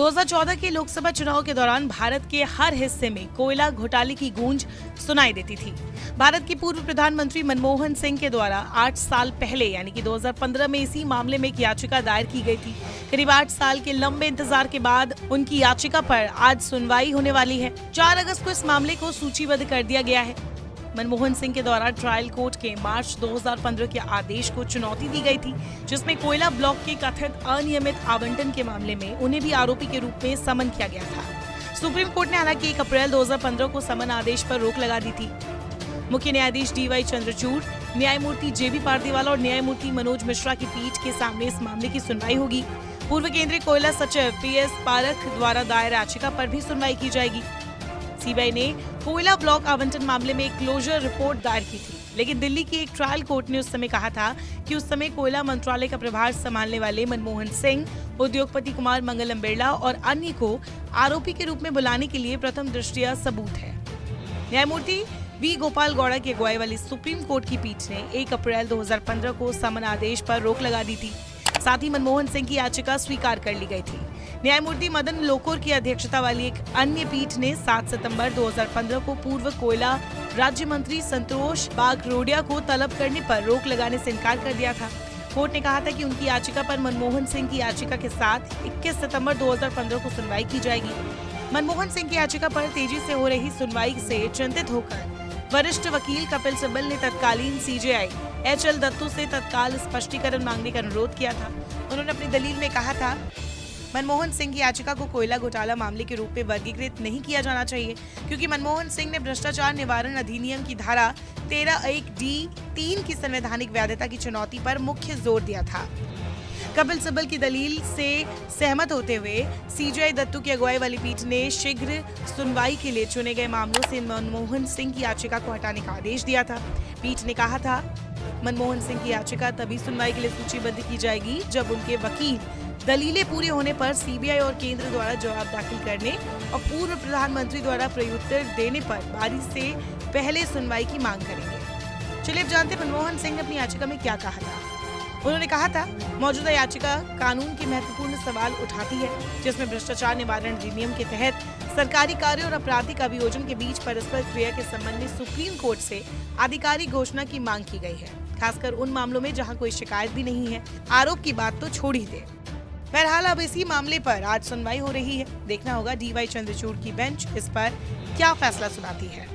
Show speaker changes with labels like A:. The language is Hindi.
A: 2014 के लोकसभा चुनाव के दौरान भारत के हर हिस्से में कोयला घोटाले की गूंज सुनाई देती थी। भारत के पूर्व प्रधानमंत्री मनमोहन सिंह के द्वारा 8 साल पहले यानी कि 2015 में इसी मामले में एक याचिका दायर की गई थी। करीब 8 साल के लंबे इंतजार के बाद उनकी याचिका पर आज सुनवाई होने वाली है। 4 अगस्त को इस मामले को सूचीबद्ध कर दिया गया है। मनमोहन सिंह के द्वारा ट्रायल कोर्ट के मार्च 2015 के आदेश को चुनौती दी गई थी, जिसमें कोयला ब्लॉक के कथित अनियमित आवंटन के मामले में उन्हें भी आरोपी के रूप में समन किया गया था। सुप्रीम कोर्ट ने हालांकि 1 अप्रैल 2015 को समन आदेश पर रोक लगा दी थी। मुख्य न्यायाधीश DY चंद्रचूड़, न्यायमूर्ति JB पारदीवाला और न्यायमूर्ति मनोज मिश्रा की पीठ के सामने इस मामले की सुनवाई होगी। पूर्व केंद्रीय कोयला सचिव PS पारख द्वारा दायर याचिका पर भी सुनवाई की जाएगी। CBI ने कोयला ब्लॉक आवंटन मामले में एक क्लोजर रिपोर्ट दायर की थी, लेकिन दिल्ली की एक ट्रायल कोर्ट ने उस समय कहा था कि उस समय कोयला मंत्रालय का प्रभार संभालने वाले मनमोहन सिंह, उद्योगपति कुमार मंगलम बिरला और अन्य को आरोपी के रूप में बुलाने के लिए प्रथम दृष्टया सबूत है। न्यायमूर्ति V गोपाल गौड़ा की अगुवाई वाली सुप्रीम कोर्ट की पीठ ने 1 अप्रैल 2015 को समन आदेश पर रोक लगा दी थी। साथ ही मनमोहन सिंह की याचिका स्वीकार कर ली गई थी। न्यायमूर्ति मदन लोकुर की अध्यक्षता वाली एक अन्य पीठ ने 7 सितंबर 2015 को पूर्व कोयला राज्य मंत्री संतोष बागरोडिया को तलब करने पर रोक लगाने से इनकार कर दिया था। कोर्ट ने कहा था कि उनकी याचिका पर मनमोहन सिंह की याचिका के साथ 21 सितंबर 2015 को सुनवाई की जाएगी। मनमोहन सिंह की याचिका पर तेजी से हो रही सुनवाई से चिंतित होकर वरिष्ठ वकील कपिल सिब्बल ने तत्कालीन CJI HL दत्तू से तत्काल स्पष्टीकरण मांगने का अनुरोध किया था। उन्होंने अपनी दलील में कहा था, मनमोहन सिंह की याचिका को कोयला घोटाला मामले के रूप में वर्गीकृत नहीं किया जाना चाहिए, क्योंकि मनमोहन सिंह ने भ्रष्टाचार निवारण अधिनियम की धारा 13(1)(d)(3) की संवैधानिक वैधता की चुनौती पर मुख्य जोर दिया था। कपिल सिब्बल की दलील से सहमत होते हुए CJI दत्तू की अगुवाई वाली पीठ ने शीघ्र सुनवाई के लिए चुने गए मामलों से मनमोहन सिंह की याचिका को हटाने का आदेश दिया था। पीठ ने कहा था, मनमोहन सिंह की याचिका तभी सुनवाई के लिए सूचीबद्ध की जाएगी जब उनके वकील दलीलें पूरी होने पर CBI और केंद्र द्वारा जवाब दाखिल करने और पूर्व प्रधानमंत्री द्वारा प्रत्युत्तर देने पर बारी से पहले सुनवाई की मांग करेंगे। चलिए अब जानते हैं मनमोहन सिंह ने अपनी याचिका में क्या कहा था। उन्होंने कहा था, मौजूदा याचिका कानून के महत्वपूर्ण सवाल उठाती है, जिसमें भ्रष्टाचार निवारण अधिनियम के तहत सरकारी कार्य और आपराधिक अभियोजन के बीच परस्पर क्रिया के संबंध में सुप्रीम कोर्ट से आधिकारिक घोषणा की मांग की गई है, खासकर उन मामलों में जहां कोई शिकायत भी नहीं है। आरोप की बात तो छोड़ ही दे। बहरहाल अब इसी मामले पर आज सुनवाई हो रही है। देखना होगा DY चंद्रचूड़ की बेंच इस पर क्या फैसला सुनाती है।